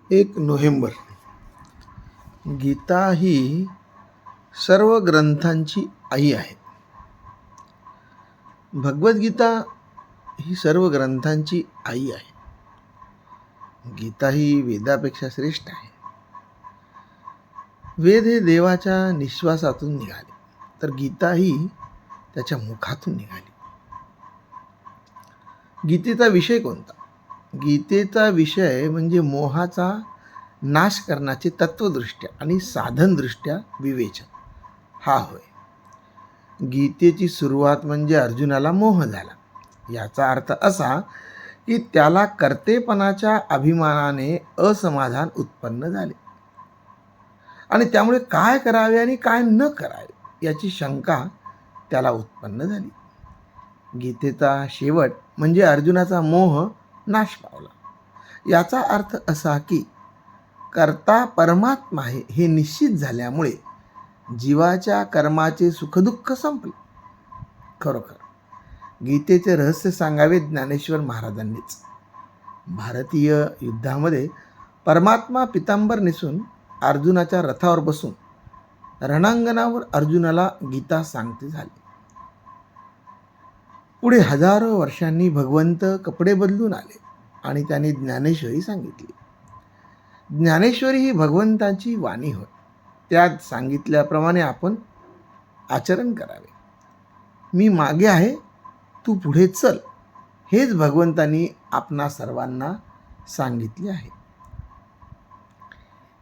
1 November. Gita ही सर्व ग्रंथांची आई आहे. भगवद्गीता ही सर्व ग्रंथांची आई आहे. गीता ही वेदापेक्षा श्रेष्ठ आहे. वेद हे देवाच्या निश्वासातून निघाले, तर गीता ही त्याच्या मुखातून निघाली. गीतेचा विषय कोणता? गीतेचा विषय म्हणजे मोहाचा नाश करण्याचे तत्वदृष्ट्या आणि साधनदृष्ट्या विवेचन हा होय. गीतेची सुरुवात म्हणजे अर्जुनाला मोह झाला. याचा अर्थ असा की त्याला कर्तेपणाच्या अभिमानाने असमाधान उत्पन्न झाले आणि त्यामुळे काय करावे आणि काय न करावे याची शंका त्याला उत्पन्न झाली. गीतेचा शेवट म्हणजे अर्जुनाचा मोह नाश पावला. याचा अर्थ असा की कर्ता परमात्मा आहे हे निश्चित झाल्यामुळे जीवाच्या कर्माचे सुखदुःख संपले. खरोखर गीतेचे रहस्य सांगावे ज्ञानेश्वर महाराजांनीच. भारतीय युद्धामध्ये परमात्मा पितांबर नेसून अर्जुनाच्या रथावर बसून रणांगणावर अर्जुनाला गीता सांगते झाले. पुढे हजारो वर्षांनी भगवंत कपडे बदलून आले आणि त्यांनी ज्ञानेश्वरी सांगितली. ज्ञानेश्वरी ही भगवंताची वाणी होय. त्यात सांगितल्याप्रमाणे आपण आचरण करावे. मी मागे आहे, तू पुढे चल, हेच भगवंतांनी आपणा सर्वांना सांगितले आहे.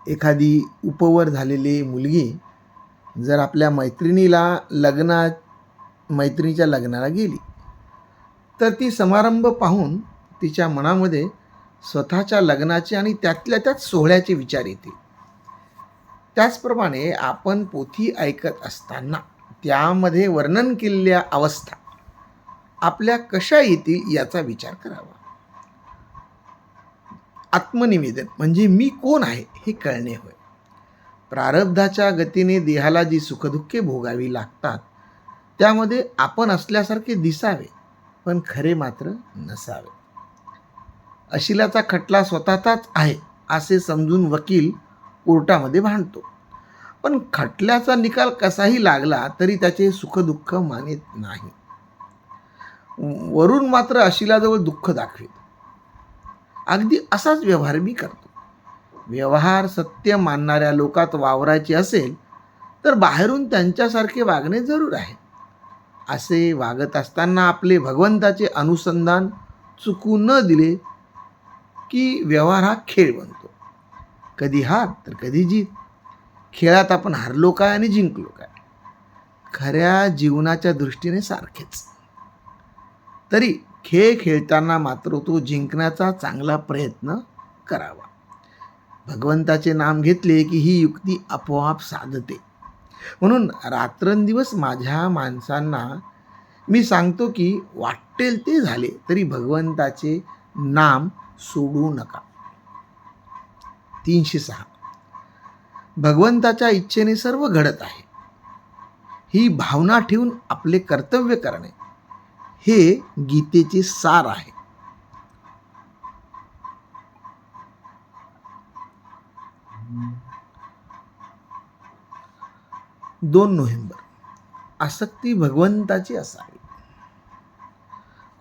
एखादी उपवर झालेली मुलगी जर आपल्या मैत्रिणीच्या लग्नाला गेली तर ती समारंभ पाहून तिच्या मनामध्ये स्वतःच्या लग्नाचे आणि त्यातल्या त्यात सोहळ्याचे विचार येतील. त्याचप्रमाणे आपण पोथी ऐकत असताना त्यामध्ये वर्णन केलेल्या अवस्था आपल्या कशा येतील याचा विचार करावा. आत्मनिवेदन म्हणजे मी कोण आहे हे कळणे होय. प्रारब्धाच्या गतीने देहाला जी सुखदुःखे भोगावी लागतात त्यामध्ये आपण असल्यासारखे दिसावे, पण खरे मात्र नसावे. अशिलाचा खटला स्वतःचाच आहे असे समजून वकील कोर्टामध्ये भांडतो, पण खटल्याचा निकाल कसाही लागला तरी त्याचे सुखदुःख मानित नाही. वरून मात्र अशिलाजवळ दुःख दाखवितो. अगदी असाच व्यवहार मी करतो. व्यवहार सत्य मानणाऱ्या लोकात वावरायचे असेल तर बाहेरून त्यांच्यासारखे वागणे जरूर आहे. असे वागत असताना आपले भगवंताचे अनुसंधान चुकू न दिले की व्यवहार हा खेळ बनतो. कधी हार तर कधी जीत. खेळात आपण हारलो काय आणि जिंकलो काय? खऱ्या जीवनाच्या दृष्टीने सारखेच. तरी खेळ खेळताना मात्र तो जिंकण्याचा चांगला प्रयत्न करावा. भगवंताचे नाम घेतले की ही युक्ती आपोआप साधते. म्हणून रात्रंदिवस माझ्या माणसांना मी सांगतो की वाटेल ते झाले तरी भगवंताचे नाम सोडू नका. 306. भगवंताच्या इच्छेने सर्व घडत आहे ही भावना ठेवून आपले कर्तव्य करणे हे गीतेचे सार आहे. 2 नोव्हेंबर. आसक्ती भगवंताची असावी.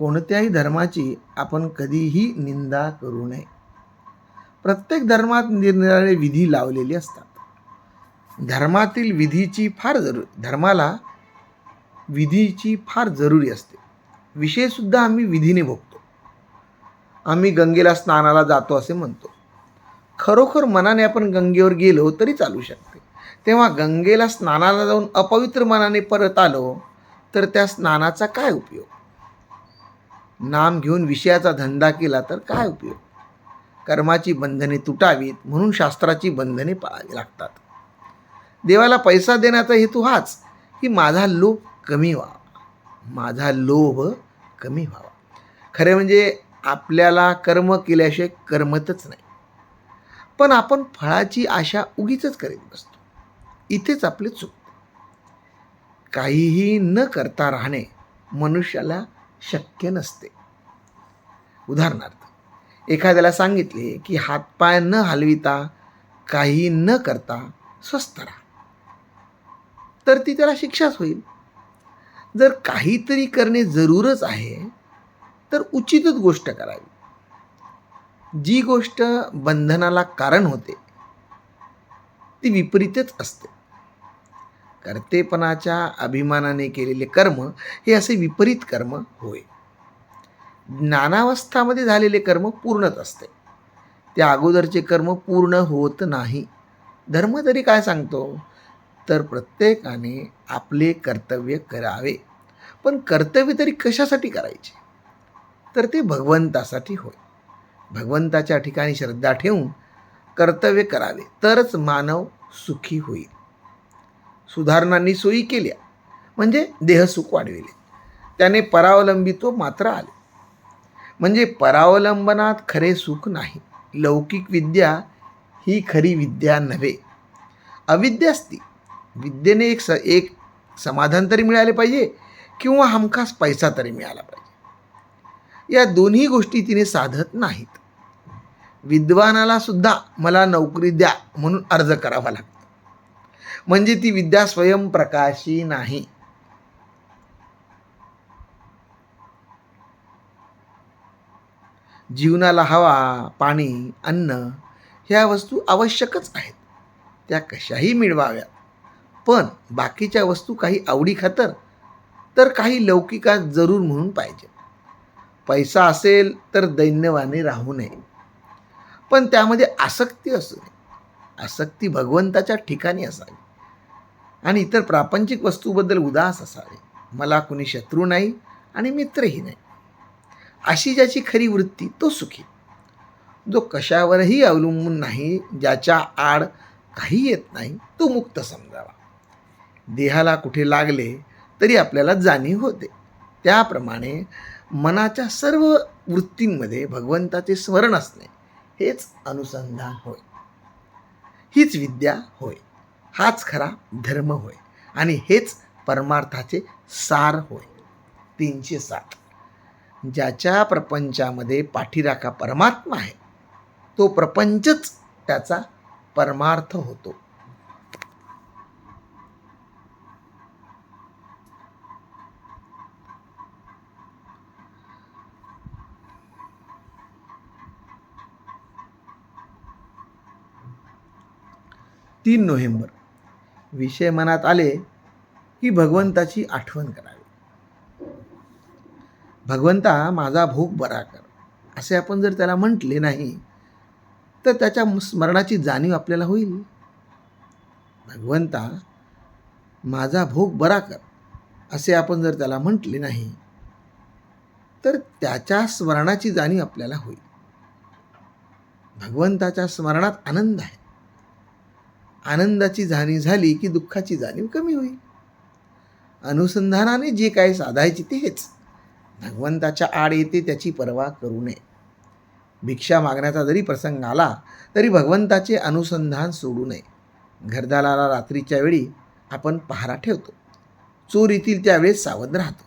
कोणत्याही धर्माची आपण कधीही निंदा करू नये. प्रत्येक धर्मात निरनिराळे विधी लावलेले असतात. धर्माला विधीची फार जरुरी असते. विषयसुद्धा आम्ही विधीने भोगतो. आम्ही गंगेला स्नानाला जातो असे म्हणतो. खरोखर मनाने आपण गंगेवर गेलो तरी चालू शकते. तेव्हा गंगेला स्नानाला जाऊन अपवित्र मनाने परत आलो तर त्या स्नानाचा काय उपयोग? नाम घेऊन विषयाचा धंदा केला तर काय उपयोग? कर्माची बंधने तुटावीत म्हणून शास्त्राची बंधने पाळावी लागतात. देवाला पैसा देण्याचा हेतू हाच की माझा लोभ कमी व्हावा. खरे म्हणजे आपल्याला कर्म केल्याशिवाय करमतच नाही, पण आपण फळाची आशा उगीच करीत बसतो. इथेच आपले चूक. काहीही न करता राहणे मनुष्याला शक्य नसते. उदाहरणार्थ एखाद्याला सांगितले की हातपाय न हलविता, काही न करता स्वस्थ राहा, तर ती त्याला शिक्षाच होईल. जर काहीतरी करणे जरूरच आहे तर उचितच गोष्ट करावी. जी गोष्ट बंधनाला कारण होते ती विपरीतच असते. कर्तेपणाच्या अभिमानाने केलेले कर्म हे असे विपरीत कर्म होय. ज्ञानावस्थामध्ये झालेले कर्म पूर्णच असते, त्या अगोदरचे कर्म पूर्ण होत नाही. धर्म तरी काय सांगतो, तर प्रत्येकाने आपले कर्तव्य करावे. पण कर्तव्य तरी कशासाठी करायचे, तर ते भगवंतासाठी होय. भगवंताच्या ठिकाणी श्रद्धा ठेवून कर्तव्य करावे, तरच मानव सुखी होईल. सुधारणांनी सोयी केल्या म्हणजे देहसुख वाढविले, त्याने परावलंबित्व मात्र आले. म्हणजे परावलंबनात खरे सुख नाही. लौकिक विद्या ही खरी विद्या नव्हे, अविद्याच ती. विद्येने एक समाधान तरी मिळाले पाहिजे किंवा हमखास पैसा तरी मिळाला पाहिजे. या दोन्ही गोष्टी तिने साधत नाहीत. विद्वानाला सुद्धा मला नोकरी द्या म्हणून अर्ज करावा लागतो. म्हणजे ती विद्या स्वयंप्रकाशी नाही. जीवनाला हवा, पाणी, अन्न ह्या वस्तू आवश्यकच आहेत. त्या कशाही मिळवाव्यात. पण बाकीच्या वस्तू काही आवडी खातर, तर काही लौकिकात जरूर म्हणून पाहिजे. पैसा असेल तर दैन्यवाने राहू नये, पण त्यामध्ये आसक्ती असू नये. आसक्ती भगवंताच्या ठिकाणी असावी आणि इतर प्रापंचिक वस्तूबद्दल उदास असावे. मला कुणी शत्रू नाही आणि मित्रही नाही, अशी ज्याची खरी वृत्ती तो सुखी. जो कशावरही अवलंबून नाही, ज्याच्या आड काही येत नाही, तो मुक्त समजावा. देहाला कुठे लागले तरी आपल्याला जाणीव होते. त्याप्रमाणे मनाच्या सर्व वृत्तींमध्ये भगवंताचे स्मरण असणे हेच अनुसंधान होय. हीच विद्या होय. हाच खरा धर्म होय आणि हेच परमार्थाचे सार होय. 307. ज्याच्या प्रपंचामध्ये पाठीराखा परमात्मा आहे, तो प्रपंचच त्याचा परमार्थ होतो. तीन नोव्हेंबर. विषय मनात आले की भगवंताची आठवण करावी. भगवंता माझा भोग बरा कर, असे आपण जर त्याला म्हटले नाही तर त्याच्या स्मरणाची जाणीव आपल्याला होईल. भगवंता माझा भोग बरा कर, असे आपण जर त्याला म्हटले नाही तर त्याच्या स्मरणाची जाणीव आपल्याला होईल. भगवंताच्या स्मरणात आनंद आहे. आनंदाची जाणीव झाली की दुःखाची जाणीव कमी होईल. अनुसंधानाने जे काही साधायचे ते हेच. भगवंताच्या आड येते त्याची पर्वा करू नये. भिक्षा मागण्याचा जरी प्रसंग आला तरी भगवंताचे अनुसंधान सोडू नये. घरदाराला रात्रीच्या वेळी आपण पहारा ठेवतो, चोर येतील त्यावेळेस सावध राहतो.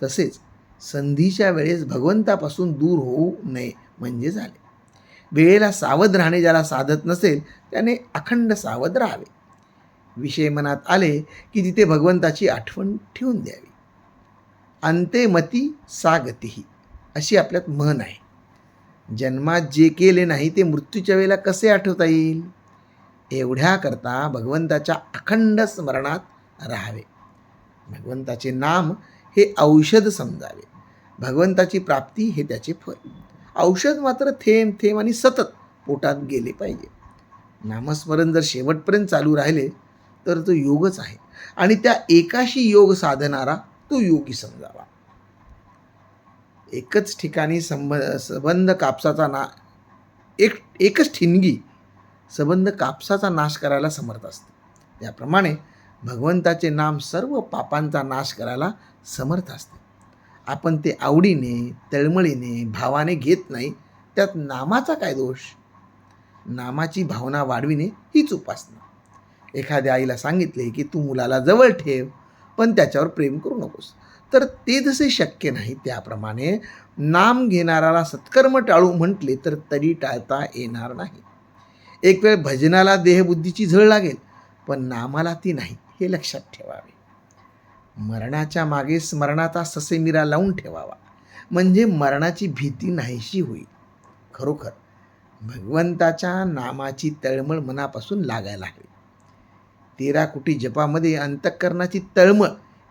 तसेच संधीच्या वेळेस भगवंतापासून दूर होऊ नये म्हणजे झाले. वेळेला सावध राहणे ज्याला साधत नसेल त्याने अखंड सावध राहावे. विषय मनात आले की तिथे भगवंताची आठवण ठेवून द्यावी. अंते मती सा गतिही, अशी आपल्यात म्हण आहे. जन्मात जे केले नाही ते मृत्यूच्या वेळेला कसे आठवता येईल. एवढ्याकरता भगवंताच्या अखंड स्मरणात राहावे. भगवंताचे नाम हे औषध समजावे. भगवंताची प्राप्ती हे त्याचे फळ. औषध मात्र थेंब थेंब आणि सतत पोटात गेले पाहिजे. नामस्मरण जर शेवटपर्यंत चालू राहिले तर तो योगच आहे आणि त्या एकाशी योग साधणारा तो योगी समजावा. एकच ठिकाणी सबंध कापसाचा एकच ठिणगी सबंध कापसाचा नाश करायला समर्थ असते. त्याप्रमाणे भगवंताचे नाम सर्व पापांचा नाश करायला समर्थ असते. आपण ते आवडीने, तळमळीने, भावाने घेत नाही, त्यात नामाचा काय दोष. नामाची भावना वाढविणे हीच उपासना. एखाद्या आईला सांगितले की तू मुलाला जवळ ठेव पण त्याच्यावर प्रेम करू नकोस. तर ते जसे शक्य नाही त्याप्रमाणे नाम घेणाऱ्याला सत्कर्म टाळू म्हटले तर तरी टाळता येणार नाही. एक वेळ भजनाला देहबुद्धीची झळ लागेल, पण नामाला ती नाही, हे लक्षात ठेवावे. मरणाच्या मागे स्मरणाचा ससेमिरा लावून ठेवावा, म्हणजे मरणाची भीती नाहीशी होईल. खरोखर भगवंताच्या नामाची तळमळ मनापासून लागायला हवी. 13 कोटी जपामध्ये अंतःकरणाची तळमळ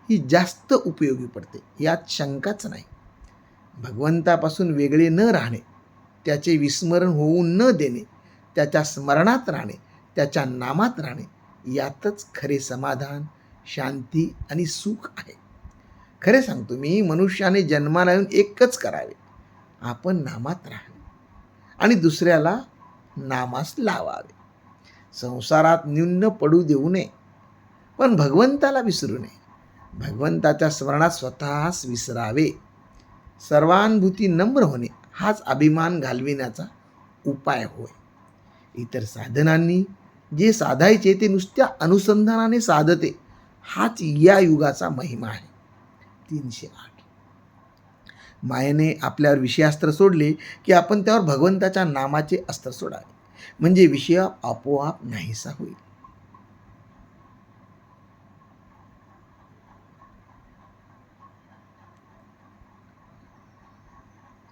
ही जास्त उपयोगी पडते, यात शंकाच नाही. भगवंतापासून वेगळे न राहणे, त्याचे विस्मरण होऊ न देणे, त्याच्या स्मरणात राहणे, त्याच्या नामात राहणे, यातच खरे समाधान, शांती आणि सुख आहे. खरे सांगतो मी, मनुष्याने जन्माला येऊन एकच करावे, आपण नामात राहावे आणि दुसऱ्याला नामास लावावे. संसारात न्यून पडू देऊ नये, पण भगवंताला विसरू नये. भगवंताच्या स्मरणात स्वतःस विसरावे. सर्वानुभूती नम्र होणे हाच अभिमान घालविण्याचा उपाय होय. इतर साधनांनी जे साधायचे ते नुसत्या अनुसंधानाने साधते, हाच या युगाचा महिमा आहे. 308. मायेने आपल्यावर विषयास्त्र सोडले की आपण त्यावर भगवंताच्या नामाचे अस्त्र सोडावे, म्हणजे विषय आपोआप नाहीसा होईल.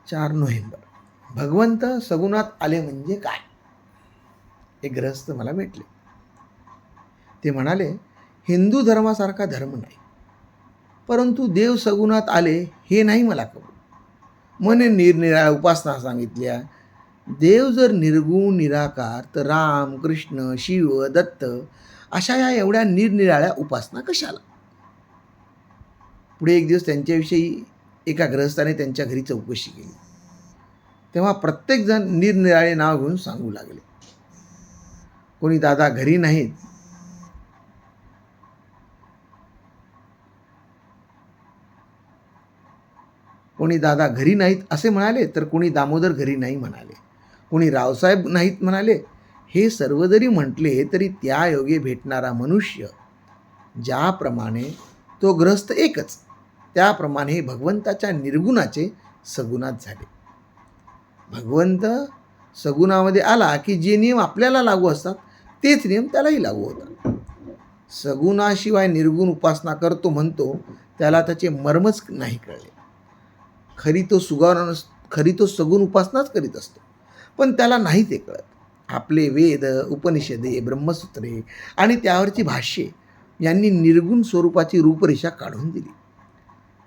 4 नोव्हेंबर. भगवंत सगुणात आले म्हणजे काय? एक गृहस्थ मला भेटले. ते म्हणाले, हिंदू धर्मासारखा धर्म नाही, परंतु देव सगुणात आले हे नाही मला कबूल. मने निरनिराळ्या उपासना सांगितल्या. देव जर निर्गुण निराकार तर राम, कृष्ण, शिव, दत्त अशा या एवढ्या निरनिराळ्या उपासना कशाला? पुढे एक दिवस त्यांच्याविषयी एका गृहस्थाने त्यांच्या घरी चौकशी केली. तेव्हा प्रत्येकजण निरनिराळे नाव घेऊन सांगू लागले. कोणी दादा घरी नाहीत, कोणी दादा घरी नाहीत असे म्हणाले, तर कोणी दामोदर घरी नाही म्हणाले, कोणी रावसाहेब नाहीत म्हणाले. हे सर्व जरी म्हटले तरी त्या योगे भेटणारा मनुष्य ज्याप्रमाणे तो ग्रस्त एकच, त्याप्रमाणे भगवंताच्या निर्गुणाचे सगुणात झाले. भगवंत सगुणामध्ये आला की जे नियम आपल्याला लागू असतात तेच नियम त्यालाही लागू होतात. सगुणाशिवाय निर्गुण उपासना करतो म्हणतो, त्याला त्याचे मर्मच नाही कळले. खरी तो सगुण उपासनाच करीत असतो, पण त्याला नाही ते कळत. आपले वेद, उपनिषदे, ब्रह्मसूत्रे आणि त्यावरची भाष्ये यांनी निर्गुण स्वरूपाची रूपरेषा काढून दिली.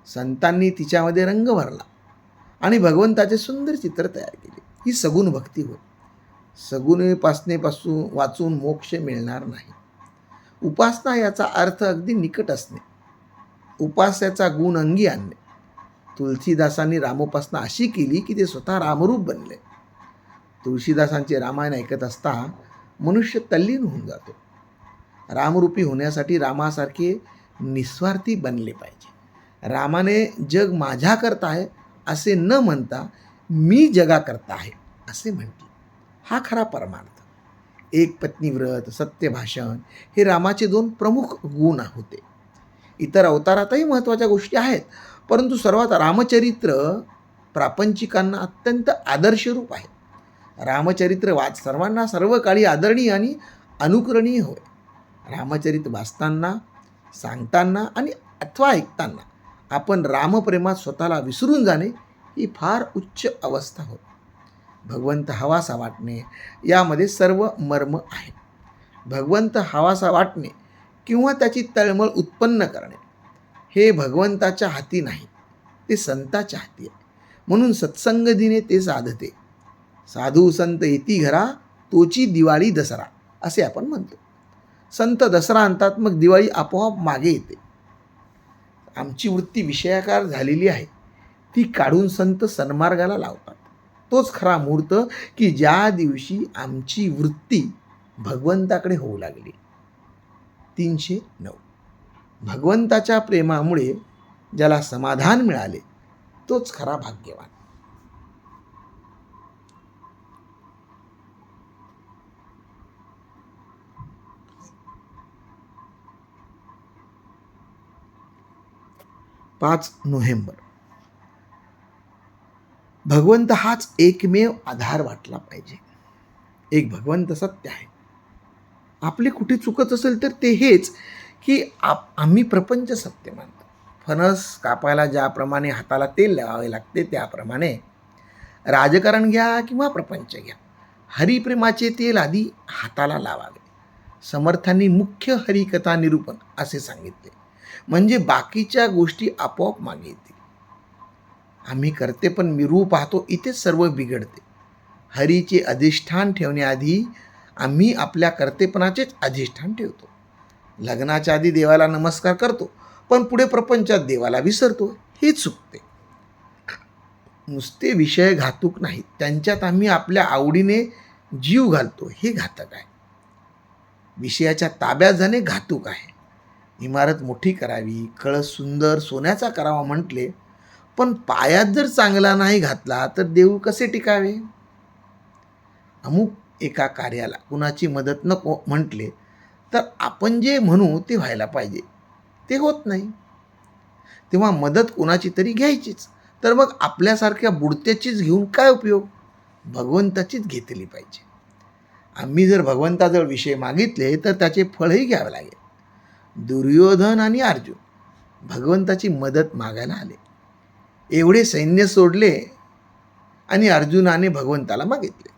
संतांनी तिच्यामध्ये रंग भरला आणि भगवंताचे सुंदर चित्र तयार केले. ही सगुण भक्ती होय. सगुण उपासनेपासून वाचून मोक्ष मिळणार नाही. उपासना याचा अर्थ अगदी निकट असणे, उपास्याचा गुण अंगी आणणे. तुलसीदासांनी रामोपासना अशी केली की ते स्वतः रामरूप बनले. तुळशीदासांचे रामायण ऐकत असता मनुष्य तल्लीन होऊन जातो. रामरूपी होण्यासाठी रामासारखे निस्वार्थी बनले पाहिजे. रामाने जग माझ्याकरता आहे असे न म्हणता मी जगाकरता आहे असे म्हटले. हा खरा परमार्थ. एक पत्नीव्रत, सत्यभाषण हे रामाचे 2 प्रमुख गुण होते. इतर अवतारातही महत्त्वाच्या गोष्टी आहेत, परंतु सर्वात रामचरित्र प्रापंचिकांना अत्यंत आदर्शरूप आहे. रामचरित्र सर्वांना सर्व काळी आदरणीय आणि अनुकरणीय होय. रामचरित्र वाचताना, सांगताना आणि अथवा ऐकताना आपण रामप्रेमात स्वतःला विसरून जाणे ही फार उच्च अवस्था होय. भगवंत हवासा वाटणे यामध्ये सर्व मर्म आहे. भगवंत हवासा वाटणे किंवा त्याची तळमळ उत्पन्न करणे हे भगवंताच्या हाती नाही, ते संताच्या हाती आहे. म्हणून सत्संगतीने ते साधते. साधू संत येती घरा, तोची दिवाळी दसरा असे आपण म्हणतो. संत दसरा आणतात, मग दिवाळी आपोआप मागे येते. आमची वृत्ती विषयाकार झालेली आहे, ती काढून संत सन्मार्गाला लावतात. तोच खरा मुहूर्त की ज्या दिवशी आमची वृत्ती भगवंताकडे होऊ लागली. 309. भगवंताच्या प्रेमामुळे ज्याला समाधान मिळाले तोच खरा भाग्यवान. 5 नोव्हेंबर. भगवंत हाच एकमेव आधार वाटला पाहिजे. एक भगवंत सत्य आहे. आपले कुठे चुकत असेल तर ते हेच की आम्ही प्रपंच सत्य मानतो. फणस कापायला ज्याप्रमाणे हाताला तेल लावावे लागते त्याप्रमाणे राजकारण घ्या किंवा प्रपंच घ्या, हरिप्रेमाचे तेल आधी हाताला लावावे. समर्थांनी मुख्य हरिकथा निरूपण असे सांगितले, म्हणजे बाकीच्या गोष्टी आपोआप मागे येतील. आम्ही करते पण मिरवू पाहतो, इथेच सर्व बिघडते. हरीचे अधिष्ठान ठेवण्याआधी आम्ही आपल्या कर्तेपणाचेच अधिष्ठान ठेवतो. लग्नाच्या आधी देवाला नमस्कार करतो, पण पुढे प्रपंचात देवाला विसरतो, हे चुकते. नुसते विषय घातक नाहीत, त्यांच्यात आम्ही आपल्या आवडीने जीव घालतो, हे घातक आहे. विषयाच्या ताब्यात जाणे घातक आहे. इमारत मोठी करावी, कळस सुंदर सोन्याचा करावा म्हटले, पण पायात जर चांगला नाही घातला तर देऊळ कसे टिकावे? अमुक एका कार्याला कुणाची मदत नको म्हटले तर आपण जे म्हणू ते व्हायला पाहिजे, ते होत नाही. तेव्हा मदत कोणाची तरी घ्यायचीच, तर मग आपल्यासारख्या बुडत्याचीच घेऊन काय उपयोग? भगवंताचीच घेतली पाहिजे. आम्ही जर भगवंताजवळ विषय मागितले तर त्याचे फळही घ्यावे लागेल. दुर्योधन आणि अर्जुन भगवंताची मदत मागायला आले. एवढे सैन्य सोडले आणि अर्जुनाने भगवंताला मागितले.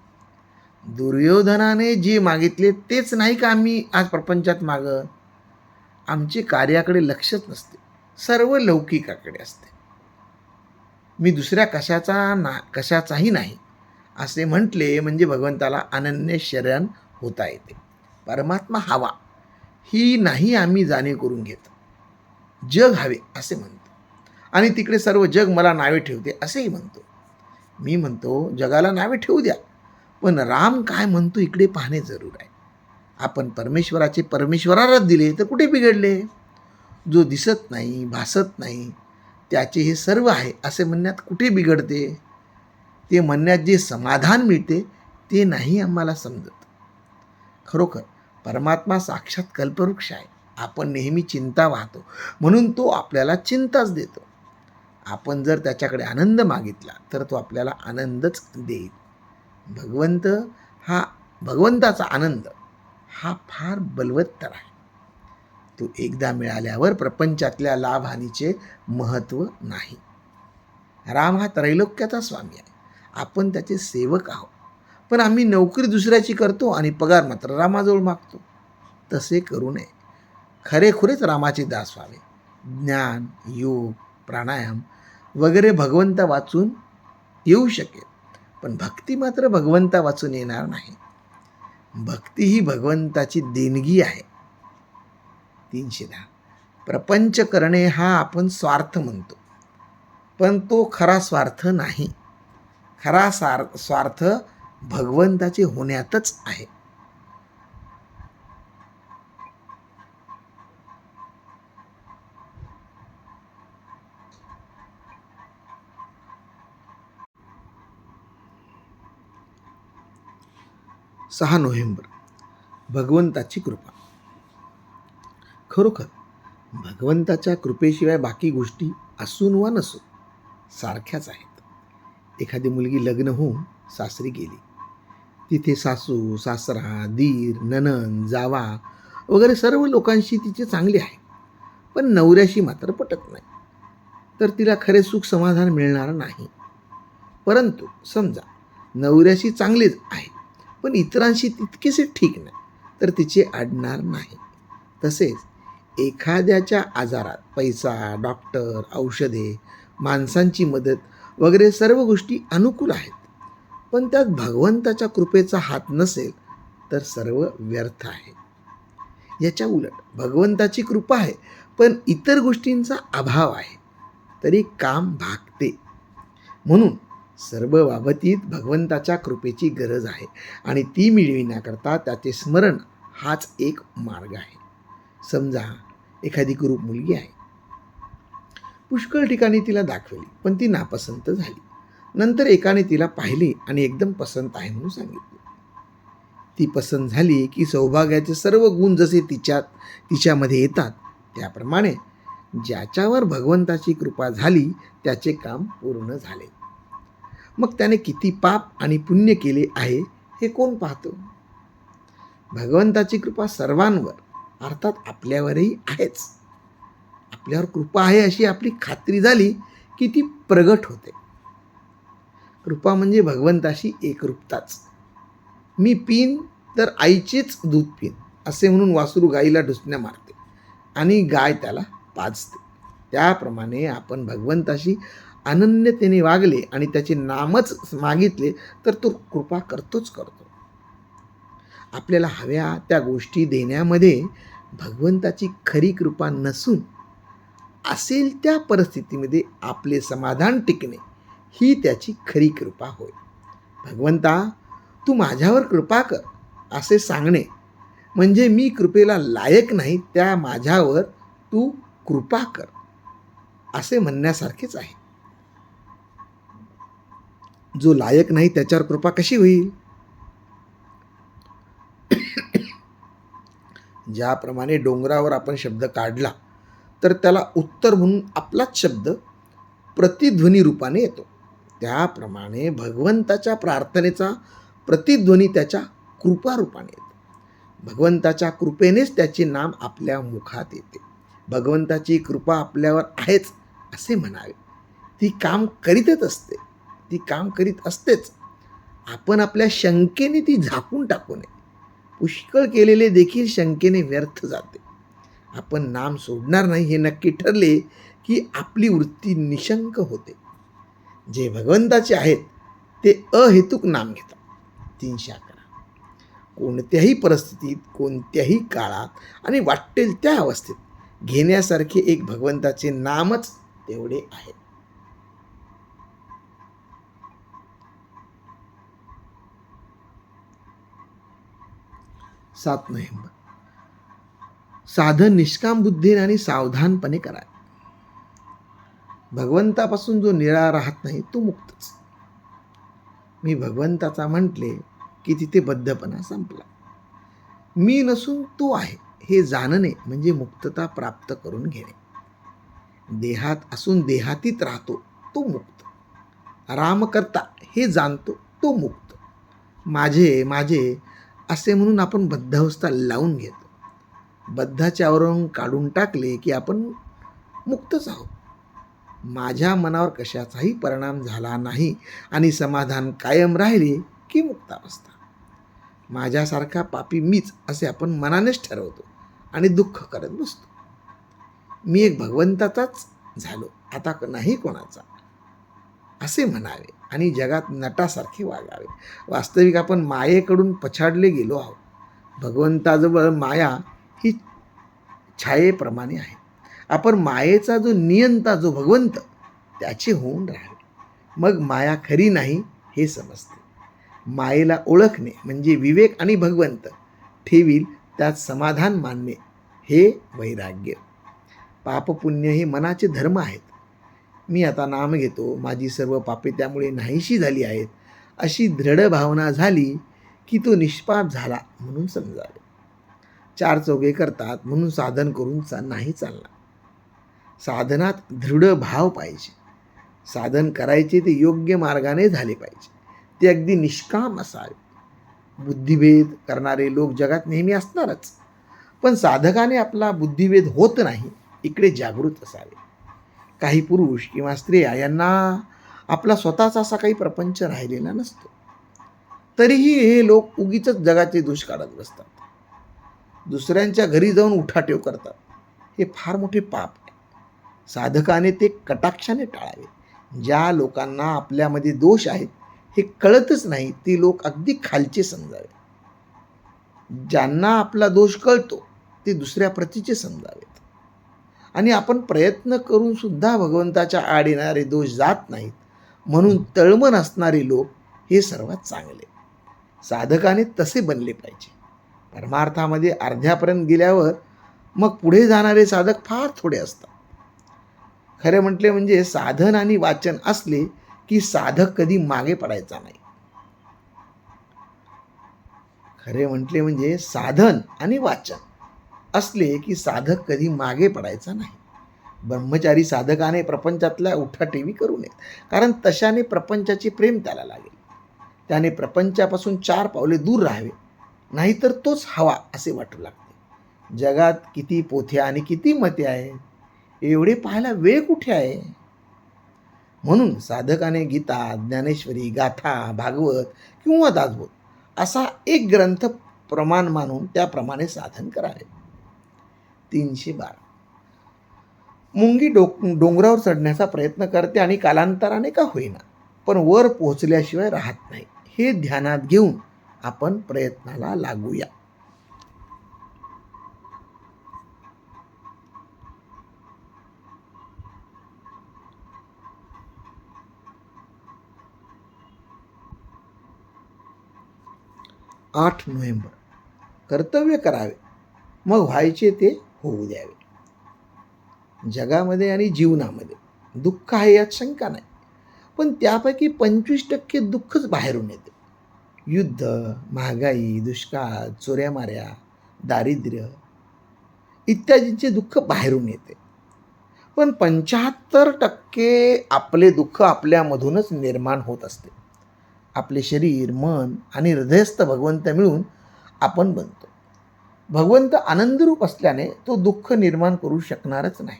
दुर्योधनाने जे मागितले तेच नाही का आम्ही आज प्रपंचात मागत? आमचे कार्याकडे लक्षच नसते, सर्व लौकिकाकडे असते. मी दुसऱ्या कशाचाही नाही असे म्हटले म्हणजे भगवंताला अनन्य शरण होता येते. परमात्मा हवा ही नाही आम्ही जाणीव करून घेतो. जग हवे असे म्हणतो आणि तिकडे सर्व जग मला नावे ठेवते असेही म्हणतो. मी म्हणतो जगाला नावे ठेवू द्या, पण राम काय म्हणतो इकडे पाहणे जरूर आहे. आपण परमेश्वराचे परमेश्वरालाच दिले तर कुठे बिघडले? जो दिसत नाही, भासत नाही, त्याचे हे सर्व आहे असे म्हणण्यात कुठे बिघडते? ते म्हणण्यात जे समाधान मिळते ते नाही आम्हाला समजत. खरोखर परमात्मा साक्षात कल्पवृक्ष आहे. आपण नेहमी चिंता वाहतो म्हणून तो आपल्याला चिंताच देतो. आपण जर त्याच्याकडे आनंद मागितला तर तो आपल्याला आनंदच देईल. भगवंताचा आनंद हा फार बलवत्तर आहे. तो एकदा मिळाल्यावर प्रपंचातल्या लाभहानीचे महत्त्व नाही. राम हा त्रैलोक्याचा स्वामी आहे. आपण त्याचे सेवक आहोत. पण आम्ही नोकरी दुसऱ्याची करतो आणि पगार मात्र रामाजवळ मागतो. तसे करू नये. खरेखुरेच रामाचे दास व्हावे. ज्ञान, योग, प्राणायाम वगैरे भगवंता वाचून येऊ शकेल, पण भक्ती मात्र भगवंता वाचून येणार नाही. भक्ती ही भगवंताची देणगी आहे. 310. प्रपंच करणे हा आपण स्वार्थ म्हणतो, पण तो खरा स्वार्थ नाही. खरा स्वार्थ भगवंताचे होण्यातच आहे. सहा नोव्हेंबर. भगवंताची कृपा. खरोखर भगवंताच्या कृपेशिवाय बाकी गोष्टी असून वा नसून सारख्याच आहेत. एखादी मुलगी लग्न होऊन सासरी गेली. तिथे सासू, सासरा, दीर, नणंद, जावा वगैरे सर्व लोकांशी तिचे चांगले आहे, पण नवऱ्याशी मात्र पटत नाही. तर तिला खरे सुख समाधान मिळणार नाही. परंतु समजा नवऱ्याशी चांगलेच आहे, पण इतरांशी तितकेसे ठीक नाही, तर तिचे अडणार नाही. तसेच एखाद्याच्या आजारात पैसा, डॉक्टर, औषधे, माणसांची मदत वगैरे सर्व गोष्टी अनुकूल आहेत, पण त्यात भगवंताच्या कृपेचा हात नसेल तर सर्व व्यर्थ आहे. याच्या उलट भगवंताची कृपा आहे, पण इतर गोष्टींचा अभाव आहे, तरी काम भागते. म्हणून सर्व बाबतीत भगवंताच्या कृपेची गरज आहे आणि ती मिळविण्याकरता त्याचे स्मरण हाच एक मार्ग आहे. समजा एखादी कुरूप मुलगी आहे. पुष्कळ ठिकाणी तिला दाखवली, पण ती नापसंत झाली. नंतर एकाने तिला पाहिली आणि एकदम पसंत आहे म्हणून सांगितले. ती पसंत झाली की सौभाग्याचे सर्व गुण जसे तिच्यामध्ये येतात त्याप्रमाणे ज्याच्यावर भगवंताची कृपा झाली त्याचे काम पूर्ण झाले. मग त्याने किती पाप आणि पुण्य केले आहे हे कोण पाहतो? भगवंताची कृपा सर्वांवर अर्थात आपल्यावरही आहेच. आपल्यावर कृपा आहे अशी आपली खात्री झाली की ती प्रगट होते. कृपा म्हणजे भगवंताशी एकरूपताच. मी पीन तर आईचेच दूध पीन असे म्हणून वासरू गाईला ढुसण्या मारते आणि गाय त्याला पाजते. त्याप्रमाणे आपण भगवंताशी अनन्यतेने वागले आणि त्याचे नामच मागितले तर तो कृपा करतोच करतो. आपल्याला हव्या त्या गोष्टी देण्यामध्ये भगवंताची खरी कृपा नसून असेल त्या परिस्थितीमध्ये आपले समाधान टिकणे ही त्याची खरी कृपा होय. भगवंता तू माझ्यावर कृपा कर असे सांगणे म्हणजे मी कृपेला लायक नाही, त्या माझ्यावर तू कृपा कर असे म्हणण्यासारखेच आहे. जो लायक नाही त्याच्यावर कृपा कशी होईल? ज्याप्रमाणे डोंगरावर आपण शब्द काढला तर त्याला उत्तर म्हणून आपलाच शब्द प्रतिध्वनी रूपाने येतो. त्याप्रमाणे भगवंताच्या प्रार्थनेचा प्रतिध्वनी त्याच्या कृपा रूपाने येतो. भगवंताच्या कृपेनेच त्याचे नाम आपल्या मुखात येते. भगवंताची कृपा आपल्यावर आहेच असे म्हणावे. ती काम करीतच असते, ती काम करीत असतेच. आपण आपल्या शंकेने ती झाकून टाकू नये. पुष्कळ केलेले देखील शंकेने व्यर्थ जाते. आपण नाम सोडणार नाही हे नक्की ठरले की आपली वृत्ती निशंक होते. जे भगवंताचे आहेत ते अहेतुक नाम घेतात. 311. कोणत्याही परिस्थितीत, कोणत्याही काळात आणि वाटेल त्या अवस्थेत घेण्यासारखे एक भगवंताचे नामच तेवढे आहे. सात नोव्हेंबर. साधन निष्काम बुद्धीने आणि सावधानपणे करा. भगवंतापासून जो निराळा राहत नाही तो मुक्तच. मी भगवंताचा म्हटले की तिथे बद्धपणा संपला. मी नसून तो आहे हे जाणणे म्हणजे मुक्तता प्राप्त करून घेणे. देहात असून देहातीत राहतो तो मुक्त. राम करता हे जाणतो तो मुक्त. माझे माझे असे म्हणून आपण बद्धावस्था लावून घेतो. बद्धाचे आवरण काढून टाकले की आपण मुक्तच आहोत. माझ्या मनावर कशाचाही परिणाम झाला नाही आणि समाधान कायम राहिले की मुक्तावस्था. माझ्यासारखा पापी मीच असे आपण मनानेच ठरवतो आणि दुःख करत बसतो. मी एक भगवंताचाच झालो, आता नाही कोणाचा असे म्हणावे आणि जगात नटासारखे वागावे. वास्तविक आपण मायेकडून पछाडले गेलो आहोत. भगवंताजवळ माया ही छायेप्रमाणे आहे. आपण मायेचा जो नियंता जो भगवंत त्याचे होऊन राहावे. मग माया खरी नाही हे समजते. मायेला ओळखणे म्हणजे विवेक आणि भगवंत ठेवील त्यात समाधान मानणे हे वैराग्य. पापपुण्य हे मनाचे धर्म आहेत. मी आता नाम घेतो, माझी सर्व पापे त्यामुळे नाहीशी झाली आहेत अशी दृढ भावना झाली की तो निष्पाप झाला म्हणून समजावे. चार चौघे करतात म्हणून साधन करून नाही चालणार. साधनात दृढ भाव पाहिजे. साधन करायचे ते योग्य मार्गाने झाले पाहिजे. ते अगदी निष्काम असावे. बुद्धिभेद करणारे लोक जगात नेहमी असणारच, पण साधकाने आपला बुद्धिभेद होत नाही इकडे जागृत असावे. काही पुरुष किंवा स्त्रिया यांना आपला स्वतःचा असा काही प्रपंच राहिलेला नसतो, तरीही हे लोक उगीच जगाचे दोष काढत बसतात. दुसऱ्यांच्या घरी जाऊन उठाठेव करतात. हे फार मोठे पाप आहे. साधकाने ते कटाक्षाने टाळावे. ज्या लोकांना आपल्यामध्ये दोष आहेत हे कळतच नाही ते लोक अगदी खालचे समजावे. ज्यांना आपला दोष कळतो ते दुसऱ्या प्रतीचे समजावेत. आणि आपण प्रयत्न करून सुद्धा भगवंताच्या आड येणारे दोष जात नाहीत म्हणून तळमळ असणारे लोक हे सर्वात चांगले. साधकाने तसे बनले पाहिजे. परमार्थामध्ये अर्ध्यापर्यंत गेल्यावर मग पुढे जाणारे साधक फार थोडे असतात. खरे म्हटले म्हणजे साधन आणि वाचन असले की साधक कधी मागे पडायचा नाही. खरे म्हटले म्हणजे साधन आणि वाचन असले की साधक कधी मागे पडायचा नाही. ब्रह्मचारी साधकाने प्रपंचातल्या उठाठेवी करू नयेत, कारण तशाने प्रपंचाचे प्रेम त्याला लागेल. त्याने प्रपंचापासून 4 पावले दूर राहावे, नाहीतर तोच हवा असे वाटू लागते. जगात किती पोथ्या आणि किती मते आहेत, एवढे पाहायला वेळ कुठे आहे? म्हणून साधकाने गीता, ज्ञानेश्वरी, गाथा, भागवत किंवा दासबोध असा एक ग्रंथ प्रमाण मानून त्याप्रमाणे साधन करावे. 312. मुंगी डोंगरावर चढण्याचा प्रयत्न करते आणि कालांतराने का होईना पण वर पोहोचल्याशिवाय राहत नाही. हे ध्यानात घेऊन आपण प्रयत्नाला लागूया. आठ नोव्हेंबर. कर्तव्य करावे, मग व्हायचे ते होऊ द्यावे. जगामध्ये आणि जीवनामध्ये दुःख आहे यात शंका नाही, पण त्यापैकी 25% दुःखच बाहेरून येते. युद्ध, महागाई, दुष्काळ, चोऱ्यामाऱ्या, दारिद्र्य इत्यादींचे दुःख बाहेरून येते. पण 75% आपले दुःख आपल्यामधूनच निर्माण होत असते. आपले शरीर, मन आणि हृदयस्थ भगवंत मिळून आपण बनतो. भगवंत आनंदरूप असल्याने तो दुःख निर्माण करू शकणारच नाही.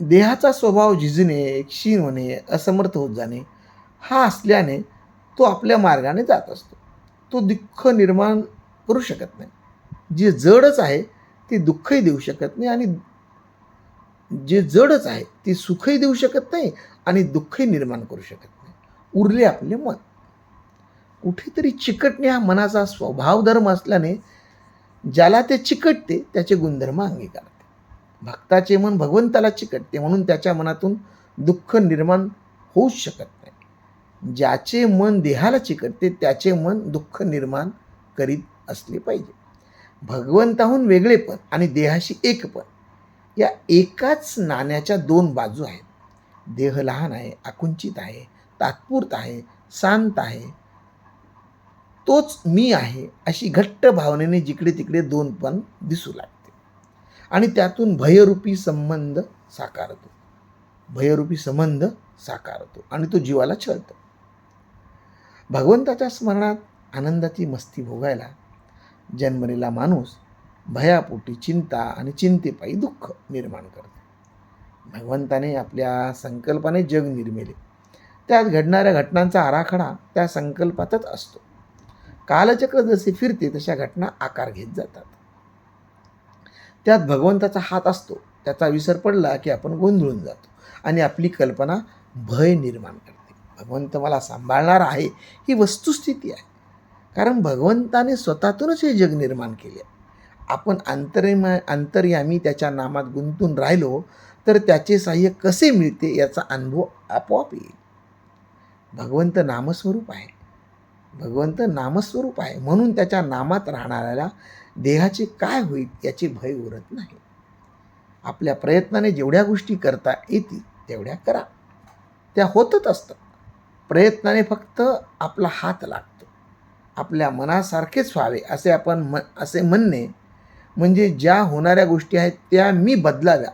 देहाचा स्वभाव झिजणे, क्षीण होणे, असमर्थ होत जाणे हा असल्याने तो आपल्या मार्गाने जात असतो. तो दुःख निर्माण करू शकत नाही. जे जडच आहे ते दुःखही देऊ शकत नाही आणि जे जडच आहे ते सुखही देऊ शकत नाही आणि दुःखही निर्माण करू शकत नाही. उरले आपले मन. कुठेतरी चिकटणे हा मनाचा स्वभाव धर्म असल्याने ज्याला ते चिकटते त्याचे गुणधर्म अंगीकारते. भक्ताचे मन भगवंताला चिकटते म्हणून त्याच्या मनातून दुःख निर्माण होऊच शकत नाही. ज्याचे मन देहाला चिकटते त्याचे मन दुःख निर्माण करीत असले पाहिजे. भगवंताहून वेगळेपण आणि देहाशी एकपण या एकाच नाण्याच्या 2 बाजू आहेत. देह लहान आहे, आकुंचित आहे, तात्पुरता आहे, शांत आहे, तोच मी आहे अशी घट्ट भावनेने जिकडे तिकडे 2 पण दिसू लागते आणि त्यातून भयरूपी संबंध साकारतो. भयरूपी संबंध साकारतो आणि तो जीवाला छळतो. भगवंताच्या स्मरणात आनंदाची मस्ती भोगायला जन्मलेला माणूस भयापोटी चिंता आणि चिंतेपायी दुःख निर्माण करतो. भगवंताने आपल्या संकल्पाने जग निर्मिले. त्यात घडणाऱ्या घटनांचा आराखडा त्या संकल्पातच असतो. कालचक्र जसे फिरते तशा घटना आकार घेत जातात. त्यात भगवंताचा हात असतो. त्याचा विसर पडला की आपण गोंधळून जातो आणि आपली कल्पना भय निर्माण करते. भगवंत मला सांभाळणार आहे ही वस्तुस्थिती आहे, कारण भगवंताने स्वतःतूनच हे जग निर्माण केले. आपण अंतर्यामी त्याच्या नामात गुंतून राहिलो तर त्याचे साह्य कसे मिळते याचा अनुभव आपोआप येईल. भगवंत नामस्वरूप आहे. भगवंत नामस्वरूप आहे म्हणून त्याच्या नामात राहणाऱ्याला देहाचे काय होईल याचे भय उरत नाही. आपल्या प्रयत्नाने जेवढ्या गोष्टी करता येतील तेवढ्या करा. त्या होतच असतात. प्रयत्नाने फक्त आपला हात लागतो. आपल्या मनासारखेच व्हावे असे म्हणणे म्हणजे ज्या होणाऱ्या गोष्टी आहेत त्या मी बदलाव्या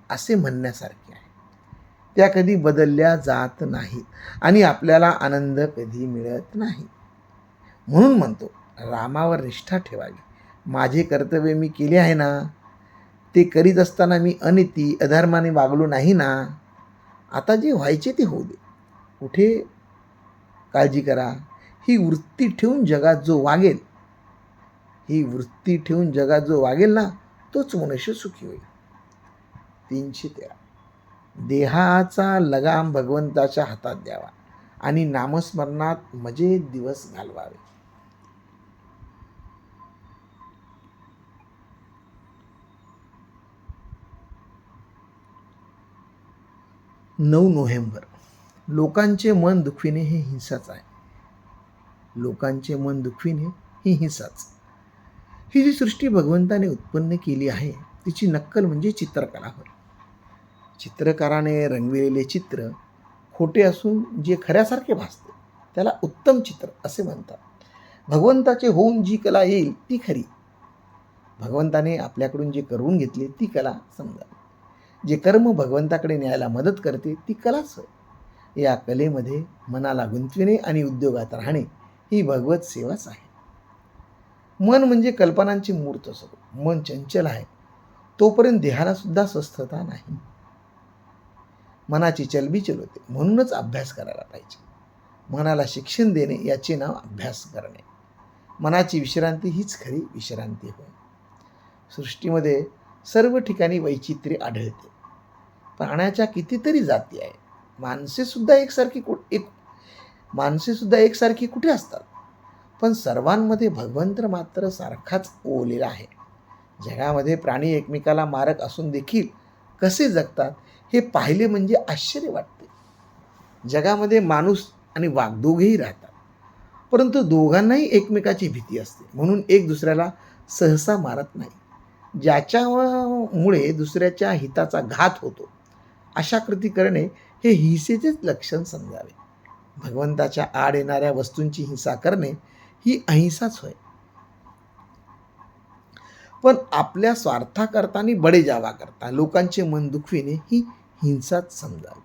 असे म्हणण्यासारखे आहे. त्या कधी बदलल्या जात नाहीत आणि आपल्याला आनंद कधी मिळत नाही. म्हणून म्हणतो, रामावर निष्ठा ठेवावी. माझे कर्तव्य मी केले आहे ना, ते करीत असताना मी अनिती अधर्माने वागलो नाही ना. आता जे व्हायचे ते होऊ दे. कुठे काळजी करा. ही वृत्ती ठेवून जगात जो वागेल ना तोच मनुष्य सुखी होईल. 313. देहाचा लगाम भगवंताच्या हातात द्यावा आणि नामस्मरणात मजेत दिवस घालवावे. 9 नोव्हेंबर. लोकांचे मन दुखविणे हे हिंसाच आहे. लोकांचे मन दुखविणे ही हिंसाच. ही जी सृष्टी भगवंताने उत्पन्न केली आहे तिची नक्कल म्हणजे चित्रकला होय. चित्रकाराने रंगविलेले चित्र खोटे असून जे खऱ्यासारखे भासते त्याला उत्तम चित्र असे म्हणतात. भगवंताचे होऊन जी कला येईल ती खरी. भगवंताने आपल्याकडून जे करून घेतले ती कला समजावी. जे कर्म भगवंताकडे न्यायला मदत करते ती कलाच होय. या कलेमध्ये मनाला गुंतविणे आणि उद्योगात राहणे ही भगवत सेवाच आहे. मन म्हणजे कल्पनांची मूर्त स्वरूप. मन चंचल आहे तोपर्यंत देहाला सुद्धा स्वस्थता नाही. मनाची चलबिचल होते, म्हणूनच अभ्यास करायला पाहिजे. मनाला शिक्षण देणे याचे नाव अभ्यास करणे. मनाची विश्रांती हीच खरी विश्रांती होय. सृष्टीमध्ये सर्व ठिकाणी वैचित्र्य आढळते. प्राण्याच्या कितीतरी जाती आहेत. माणसे सुद्धा एकसारखी कुठे असतात? पण सर्वांमध्ये भगवंत मात्र सारखाच ओलेला आहे. जगामध्ये प्राणी एकमेकाला मारक असून देखील कसे जगतात हे पाहिले म्हणजे आश्चर्य वाटते. जगामध्ये माणूस आणि वाघ दोघेही राहतात, परंतु दोघांनाही एकमेकाची भीती असते, म्हणून एक दुसऱ्याला सहसा मारत नाही. ज्याच्यामुळे दुसऱ्याच्या हिताचा घात होतो अशा कृती करणे हे हिंसेचेच लक्षण समजावे. भगवंताच्या आड येणाऱ्या वस्तूंची हिंसा करणे ही अहिंसाच होय. पण आपल्या स्वार्थाकरता आणि बडेजावा करता लोकांचे मन दुखविणे ही हिंसाच समजावी.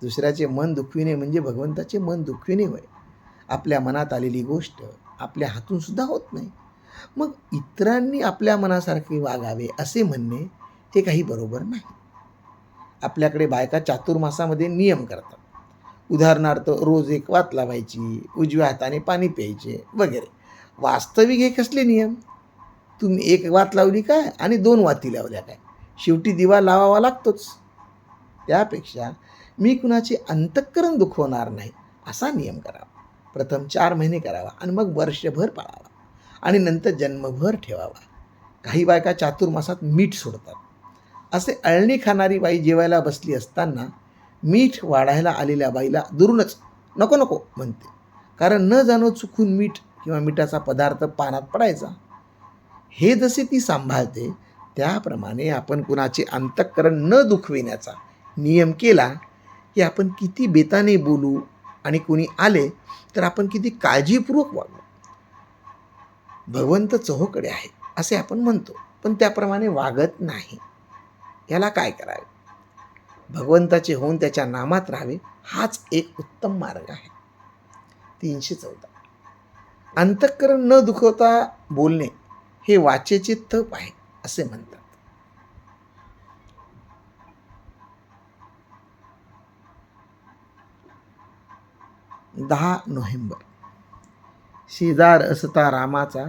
दुसऱ्याचे मन दुखविणे म्हणजे भगवंताचे मन दुखविणे होय. आपल्या मनात आलेली गोष्ट आपल्या हातून सुद्धा होत नाही, मग इतरांनी आपल्या मनासारखे वागावे असे म्हणणे हे काही बरोबर नाही. आपल्याकडे बायका चातुर्मासामध्ये नियम करतात. उदाहरणार्थ रोज एक वात लावायची, उजव्या हाताने पाणी प्यायचे वगैरे. वास्तविक हे कसले नियम? तुम्ही एक वात लावली काय आणि 2 वाती लावल्या काय? शेवटी दिवा लावावा लागतोच. त्यापेक्षा मी कुणाचे अंतःकरण दुखवणार नाही असा नियम करावा. प्रथम 4 महिने करावा आणि मग वर्षभर पाळावा आणि नंतर जन्मभर ठेवावा. काही बायका चातुर्मासात मीठ सोडतात. असे अळणी खाणारी बाई जेवायला बसली असताना मीठ वाढायला आलेल्या बाईला दुरूनच नको नको म्हणते, कारण न जाणो चुकून मीठ किंवा मिठाचा पदार्थ पानात पडायचा. हे जसे ती सांभाळते त्याप्रमाणे आपण कुणाचे अंतःकरण न दुखविण्याचा नियम केला की आपण किती बेताने बोलू आणि कुणी आले तर आपण किती काळजीपूर्वक वागू. भगवंत चहूकडे आहे असे आपण म्हणतो, पण त्याप्रमाणे वागत नाही. याला काय करावे? भगवंताचे होऊन त्याच्या नामात राहावे हाच एक उत्तम मार्ग आहे. 314 अंतःकरण न दुखवता बोलणे हे वाचेचे तप आहे असे म्हणतात. 10 नोव्हेंबर. शेजार असता रामाचा,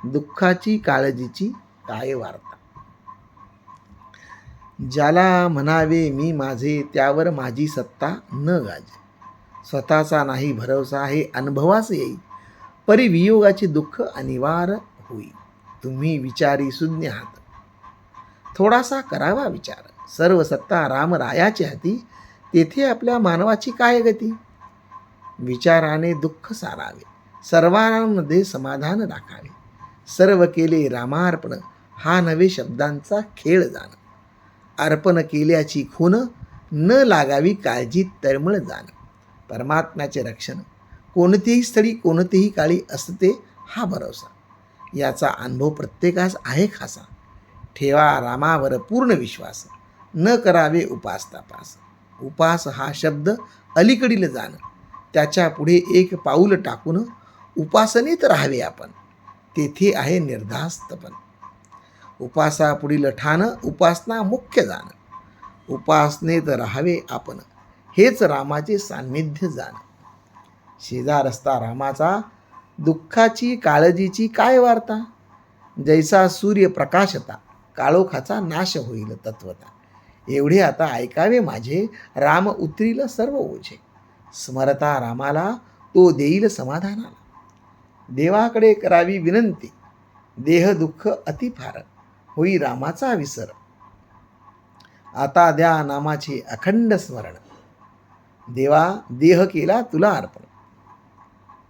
दुःखाची काळजीची काय वार्ता. ज्याला म्हणावे मी माझे, त्यावर माझी सत्ता न गाजे. स्वतःचा नाही भरवसा हे अनुभवास येई, परी वियोगाचे दुःख अनिवार्य होई. तुम्ही विचारी शून्य आहात, थोडासा करावा विचार. सर्व सत्ता रामरायाची हाती, तेथे आपल्या मानवाची काय गती. विचाराने दुःख सारावे, सर्वांमध्ये समाधान राखावे. सर्व केले रामार्पण, हा नवे शब्दांचा खेळ जाण. अर्पण केल्याची खून, न लागावी काळजी तळमळ जाण. परमात्म्याचे रक्षण कोणतेही स्थळी कोणतेही काळी असते हा भरोसा. याचा अनुभव प्रत्येकास आहे खासा. ठेवा रामावर पूर्ण विश्वास, न करावे उपास तापास. उपास हा शब्द अलीकडील जाण, त्याच्या पुढे एक पाऊल टाकून उपासनेत राहावे आपण, तेथे आहे निर्धास्तपण. उपासापुढील ठाण उपासना मुख्य जाण. उपासनेत राहावे आपण, हेच रामाचे सान्निध्य जाण. शेजार असता रामाचा, दुःखाची काळजीची काय वार्ता. जैसा सूर्य प्रकाशता, काळोखाचा नाश होईल तत्वता. एवढे आता ऐकावे माझे, राम उतरील सर्व ओझे. स्मरता रामाला, तो देईल समाधानाला. देवाकडे करावी विनंती, देह दुःख अति फार. होई रामाचा विसर, आता द्या नामाचे अखंड स्मरण. देवा देह केला तुला अर्पण.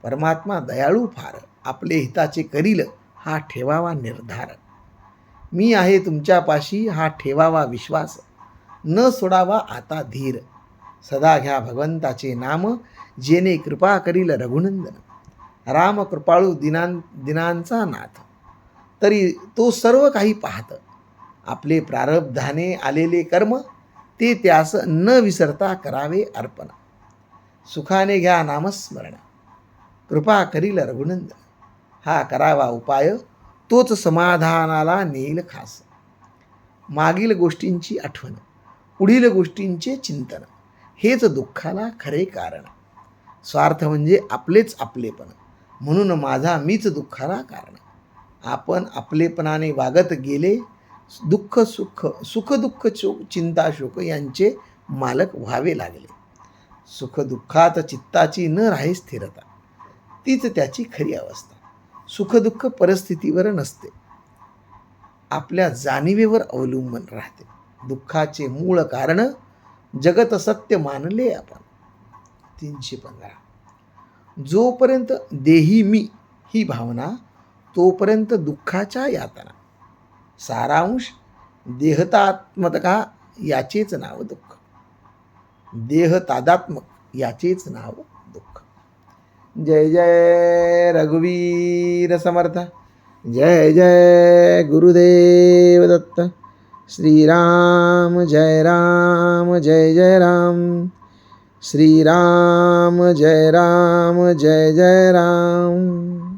परमात्मा दयाळू फार, आपले हिताचे करील हा ठेवावा निर्धार. मी आहे तुमच्यापाशी हा ठेवावा विश्वास. न सोडावा आता धीर. सदा घ्या भगवंताचे नाम, जेने कृपा करील रघुनंदन. राम कृपाळू दिनांचा नाथ, तरी तो सर्व काही पाहत. आपले प्रारब्धाने आलेले कर्म ते त्यास न विसरता करावे अर्पण. सुखाने घ्या नामस्मरण, कृपा करील रघुनंदन. हा करावा उपाय, तोच समाधानाला नेईल खास. मागील गोष्टींची आठवण, पुढील गोष्टींचे चिंतन, हेच दुःखाला खरे कारण. स्वार्थ म्हणजे आपलेच आपलेपण, म्हणून माझा मीच दुःखाला कारण. आपण आपलेपणाने वागत गेले, दुःख सुख, सुख दुःख चिंता शोक यांचे मालक व्हावे लागले. सुख दुःखात चित्ताची न राहे स्थिरता, तीच त्याची खरी अवस्था. सुख दुःख परिस्थितीवर नसते, आपल्या जाणीवेवर अवलंबून राहते. दुःखाचे मूळ कारण जगत सत्य मानले आपण. 315. जोपर्यंत देही मी ही भावना, तोपर्यंत दुःखाच्या यातना. सारांश, देहतात्मका याचेच नाव दुःख. देह तादात्मक याचेच नाव दुःख. जय जय रघुवीर समर्थ. जय जय गुरुदेव दत्त. श्रीराम जय राम जय जय राम. श्रीराम जय राम जय जय राम.